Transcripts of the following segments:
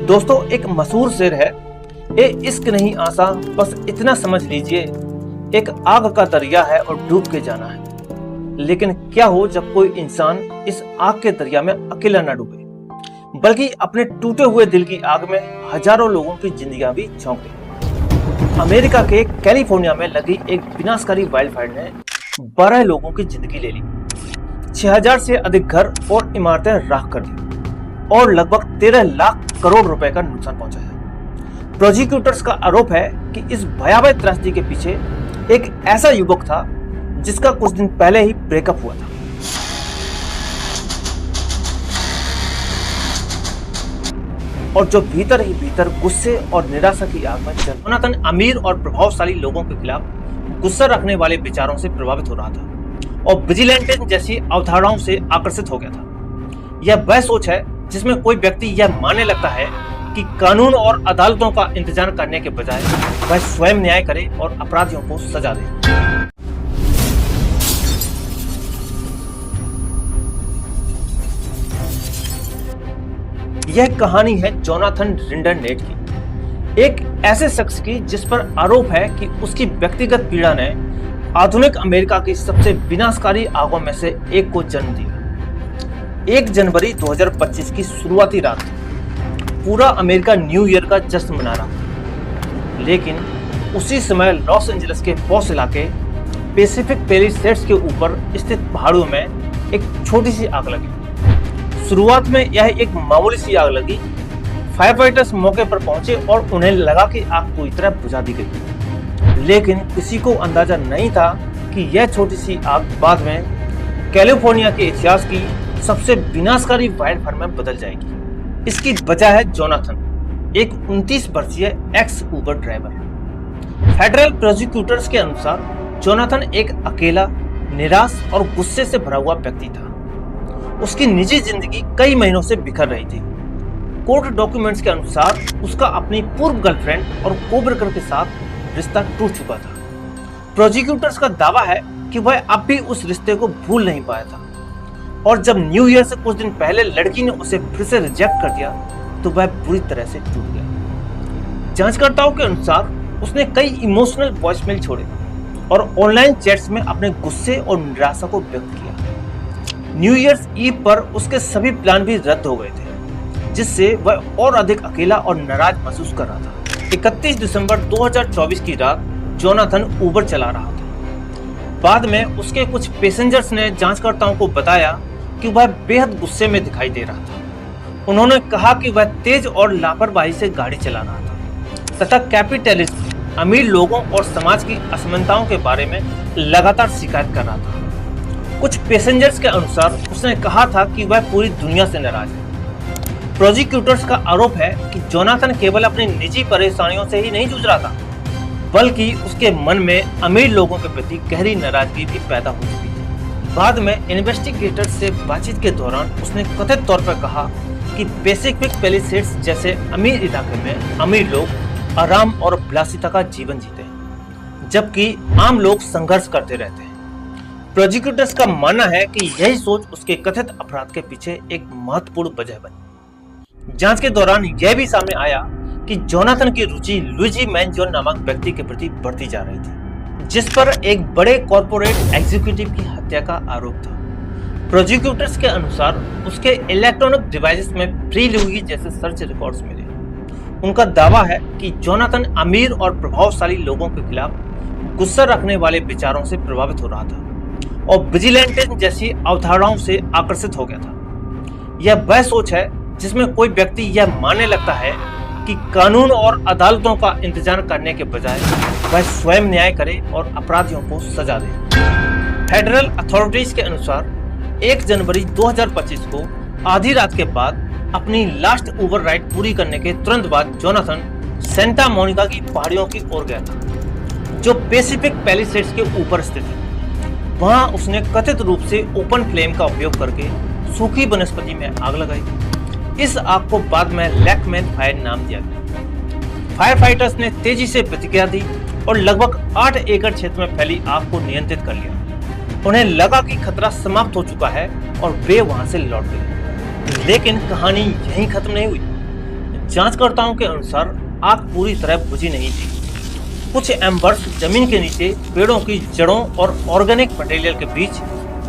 दोस्तों, एक मशहूर शेर है, ए इश्क नहीं आसा, बस इतना समझ लीजिए, एक आग का दरिया है और डूब के जाना है। लेकिन क्या हो जब कोई इंसान इस आग के दरिया में अकेला न डूबे, बल्कि अपने टूटे हुए दिल की आग में हजारों लोगों की जिंदगियां भी झोंक दे। अमेरिका के कैलिफोर्निया में लगी एक विनाशकारी वाइल्ड फायर ने 12 लोगों की जिंदगी ले ली, 6000 से अधिक घर और इमारतें राख कर दी और लगभग 13 लाख करोड़ रुपए का नुकसान पहुंचाया। प्रोसिक्यूटर्स का आरोप है कि इस भयावह त्रासदी के पीछे एक ऐसा युवक था जिसका कुछ दिन पहले ही ब्रेकअप हुआ था और जो भीतर ही भीतर गुस्से और निराशा की आग में जल। जोनाथन अमीर और प्रभावशाली लोगों के खिलाफ गुस्सा रखने वाले विचारों से प्रभावित हो रहा था और विजिलेंटे जैसी अवधारणाओं से आकर्षित हो गया था। यह वह सोच है जिसमें कोई व्यक्ति यह मानने लगता है कि कानून और अदालतों का इंतजार करने के बजाय वह स्वयं न्याय करे और अपराधियों को सजा दे। यह कहानी है जोनाथन रिंडरनेट की, एक ऐसे शख्स की जिस पर आरोप है कि उसकी व्यक्तिगत पीड़ा ने आधुनिक अमेरिका की सबसे विनाशकारी आगों में से एक को जन्म दिया। 1 जनवरी 2025 की शुरुआती रात पूरा अमेरिका न्यू ईयर का जश्न मना रहा था, लेकिन उसी समय लॉस एंजलिस के पॉश इलाके पैसिफिक पैलिसेड्स के ऊपर स्थित पहाड़ों में एक छोटी सी आग लगी। शुरुआत में यह एक मामूली सी आग लगी। फायर फाइटर्स मौके पर पहुंचे और उन्हें लगा कि आग पूरी तरह बुझा दी गई, लेकिन किसी को अंदाजा नहीं था कि यह छोटी सी आग बाद में कैलिफोर्निया के इतिहास की सबसे विनाशकारी वाइल्ड फायर में बदल जाएगी। इसकी वजह है जोनाथन, एक 29 वर्षीय एक्स उबर ड्राइवर। फेडरल प्रोसिक्यूटर्स के अनुसार जोनाथन एक अकेला, निराश और गुस्से से भरा हुआ व्यक्ति था। उसकी निजी जिंदगी कई महीनों से बिखर रही थी। कोर्ट डॉक्यूमेंट्स के अनुसार उसका अपनी पूर्व गर्लफ्रेंड और कोवर्कर के साथ रिश्ता टूट चुका था। प्रोसिक्यूटर्स का दावा है कि वह अब भी उस रिश्ते को भूल नहीं पाया था और जब न्यू ईयर से कुछ दिन पहले लड़की ने उसे फिर से रिजेक्ट कर दिया तो वह बुरी तरह से टूट गया। जांचकर्ताओं के अनुसार उसने कई इमोशनल वॉइसमेल छोड़े और ऑनलाइन चैट्स में अपने गुस्से और निराशा को व्यक्त किया। न्यू ईयर्स ईव पर उसके सभी प्लान भी रद्द हो गए थे, जिससे वह और अधिक अकेला और नाराज महसूस कर रहा था। 31 दिसंबर 2024 की रात जोनाथन उबर चला रहा था। बाद में उसके कुछ पैसेंजर्स ने जांचकर्ताओं को बताया कि वह बेहद गुस्से में दिखाई दे रहा था। उन्होंने कहा कि वह तेज और लापरवाही से गाड़ी चला रहा था तथा कैपिटलिज्म, अमीर लोगों और समाज की असमानताओं के बारे में लगातार शिकायत कर रहा था। कुछ पैसेंजर्स के अनुसार उसने कहा था कि वह पूरी दुनिया से नाराज है। प्रोसिक्यूटर्स का आरोप है कि जोनाथन केवल अपनी निजी परेशानियों से ही नहीं जूझ रहा था, बल्कि उसके मन में अमीर लोगों के प्रति गहरी नाराजगी भी पैदा हो चुकी थी। बाद में इन्वेस्टिगेटर्स से बातचीत के दौरान उसने कथित तौर पर कहा कि पैसिफिक पैलिसेड्स जैसे अमीर इलाके में अमीर लोग आराम और विलासिता का जीवन जीते हैं, जबकि आम लोग संघर्ष करते रहते हैं। प्रोसिक्यूटर्स का मानना है कि यही सोच उसके कथित अपराध के पीछे एक महत्वपूर्ण वजह बनी। जांच के दौरान यह भी सामने आया कि जोनाथन की रुचि लुइजी मैनजोन नामक व्यक्ति के प्रति बढ़ती जा रही थी, जिस पर एक बड़े कॉर्पोरेट एग्जीक्यूटिव की हत्या का आरोप था। प्रोसिक्यूटर्स के अनुसार उसके इलेक्ट्रॉनिक डिवाइसेस में फ्री लुइगी जैसे सर्च रिकॉर्ड्स मिले। उनका दावा है कि जोनाथन अमीर और प्रभावशाली लोगों के खिलाफ गुस्सा रखने वाले विचारों से प्रभावित हो रहा था और विजिलेंटे जैसी अवधारणाओं से आकर्षित हो गया था। यह वह सोच है जिसमें कोई व्यक्ति यह मानने लगता है कि कानून और अदालतों का इंतजार करने के बजाय वह स्वयं न्याय करे और अपराधियों को सजा दे। फेडरल अथॉरिटीज के अनुसार 1 जनवरी 2025 को आधी रात के बाद अपनी लास्ट उबर राइड पूरी करने के तुरंत बाद जोनाथन सेंटा मोनिका की पहाड़ियों की ओर गया था, जो पैसिफिक पैलिसेड्स के ऊपर स्थित है। वहां उसने कथित रूप से ओपन फ्लेम का उपयोग करके सूखी वनस्पति में आग लगाई। इस आग को बाद में लैकमैन फायर नाम दिया गया। फायर फाइटर्स ने तेजी से प्रतिक्रिया दी और लगभग 8 एकड़ क्षेत्र में फैली आग को नियंत्रित कर लिया। उन्हें लगा कि खतरा समाप्त हो चुका है और वे वहां से लौट गए। लेकिन कहानी यहीं खत्म नहीं हुई। जांचकर्ताओं के अनुसार आग पूरी तरह बुझी नहीं थी। कुछ एम्बर्स जमीन के नीचे पेड़ों की जड़ों और ऑर्गेनिक मटेरियल के बीच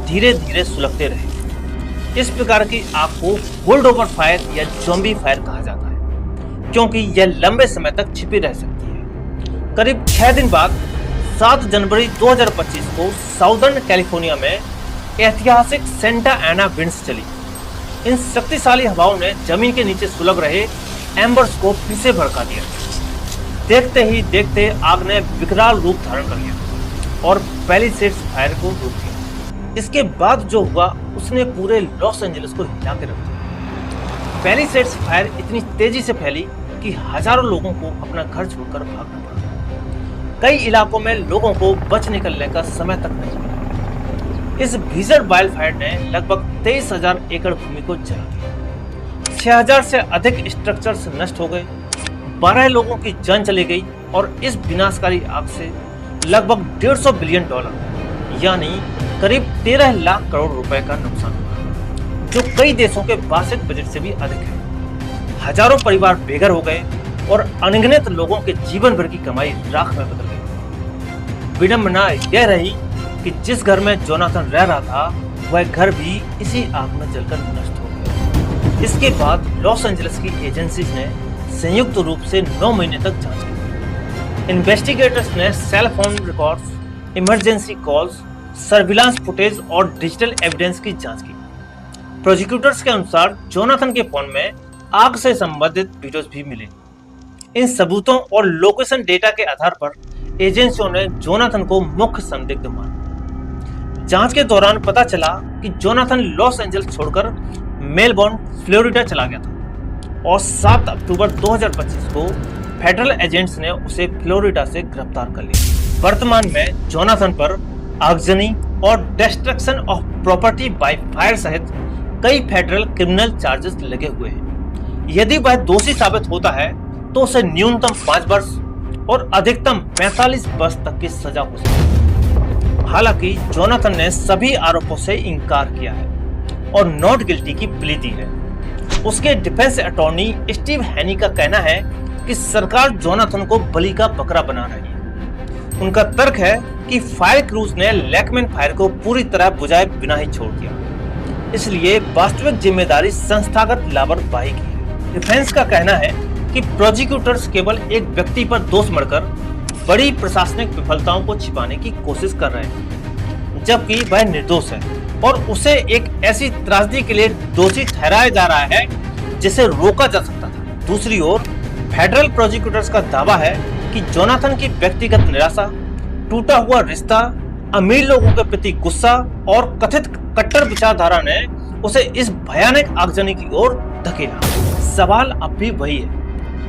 धीरे धीरे सुलगते रहे। इस प्रकार की आग को होल्ड ओवर फायर या ज़ॉम्बी फायर कहा जाता है, क्योंकि यह लंबे समय तक छिपी रह सकती है। करीब 6 दिन बाद 7 जनवरी 2025 को साउदर्न कैलिफोर्निया में ऐतिहासिक सेंटा एना विंड्स चली। इन शक्तिशाली हवाओं ने जमीन के नीचे सुलग रहे एम्बर्स को फिर से भड़का दिया। देखते ही देखते आग ने विकराल रूप धारण कर लिया और पैलिसेड्स फायर को रोक दिया। इसके बाद जो हुआ उसने पूरे लॉस एंजलिस को हिला के रख दिया। पैलिसेड्स फायर इतनी तेजी से फैली कि हजारों लोगों को अपना घर छोड़कर भागना पड़ा। कई इलाकों में लोगों को बच निकलने का समय तक नहीं मिला। इस भीषण वाइल्ड फायर ने लगभग 23,000 एकड़ भूमि को जला दिया। 6,000 से अधिक स्ट्रक्चर्स नष्ट हो गए, 12 लोगों की जान चली गई और इस विनाशकारी आग से लगभग $150 बिलियन यानी करीब 13 लाख करोड़ रुपए का नुकसान हुआ, जो कई देशों के वार्षिक बजट से भी अधिक है। हजारों परिवार बेघर हो गए और अनगिनत लोगों के जीवन भर की कमाई राख में बदल गई। विडंबना यह रही कि जिस घर में जोनाथन रह रहा था वह घर भी इसी आग में जलकर नष्ट हो गया। इसके बाद लॉस एंजलिस की एजेंसीज ने संयुक्त रूप से 9 महीने तक जांच की। इन्वेस्टिगेटर्स ने cell phone records, emergency calls, surveillance footage और डिजिटल एविडेंस की जांच की। प्रोसिक्यूटर्स के अनुसार जोनाथन के फोन में आग से संबंधित वीडियोस भी मिले। इन सबूतों और लोकेशन डेटा के आधार पर एजेंसियों ने जोनाथन को मुख्य संदिग्ध माना। जांच के दौरान पता चला कि जोनाथन लॉस एंजल्स छोड़कर मेलबोर्न, फ्लोरिडा चला गया था और 7 अक्टूबर 2025 को फेडरल एजेंट्स ने उसे फ्लोरिडा से गिरफ्तार कर लिया। वर्तमान में जोनाथन पर आगजनी और destruction of property by fire सहित कई फेडरल क्रिमिनल चार्जेस लगे हुए हैं। यदि वह दोषी साबित होता है तो उसे न्यूनतम 5 वर्ष और अधिकतम 45 वर्ष तक की सजा हो सकती है। हालांकि जोनाथन ने सभी आरोपों से इनकार किया है और नॉट गिल्टी की प्ली दी है। उसके डिफेंस अटॉर्नी स्टीव हैनी का कहना है कि सरकार जोनाथन को बलि का बकरा बना रही है। उनका तर्क है कि फायर क्रूज ने लैकमैन फायर को पूरी तरह बुझाए बिना ही छोड़ दिया, इसलिए वास्तविक जिम्मेदारी संस्थागत लापरवाही की है। डिफेंस का कहना है कि प्रोसिक्यूटर्स केवल एक व्यक्ति पर दोष मढ़कर बड़ी प्रशासनिक विफलताओं को छिपाने की कोशिश कर रहे हैं, जबकि वह निर्दोष है और उसे एक ऐसी त्रासदी के लिए दोषी ठहराया जा रहा है जिसे रोका जा सकता था। दूसरी ओर फेडरल प्रोसिक्यूटर्स का दावा है कि जोनाथन की व्यक्तिगत निराशा, टूटा हुआ रिश्ता, अमीर लोगों के प्रति गुस्सा और कथित कट्टर विचारधारा ने उसे इस भयानक आगजनी की ओर धकेला। सवाल अब भी वही है,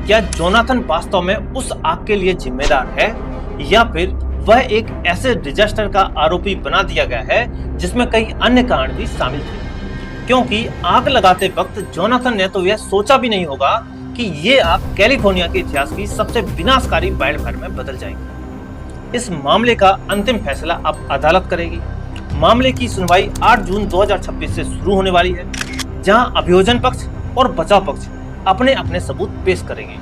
क्या जोनाथन वास्तव में उस आग के लिए जिम्मेदार है या फिर वह एक ऐसे डिजास्टर का आरोपी बना दिया गया है जिसमें कई अन्य कारण भी शामिल थे? क्योंकि आग लगाते वक्त जोनाथन ने तो यह सोचा भी नहीं होगा कि ये आग कैलिफोर्निया के इतिहास की सबसे विनाशकारी वाइल्ड फायर में बदल जाएगी। इस मामले का अंतिम फैसला अब अदालत करेगी। मामले की सुनवाई 8 जून 2026 से शुरू होने वाली है, जहां अभियोजन पक्ष और बचाव पक्ष अपने अपने सबूत पेश करेंगे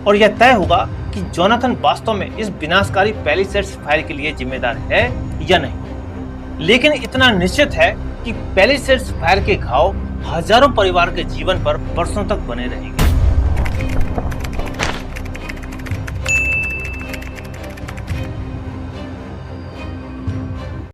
और यह तय होगा कि जोनाथन वास्तव में इस विनाशकारी पैलिसेड्स फायर के लिए जिम्मेदार है या नहीं। लेकिन इतना निश्चित है कि पैलिसेड्स फायर के घाव हजारों परिवार के जीवन पर बरसों तक बने रहेंगे।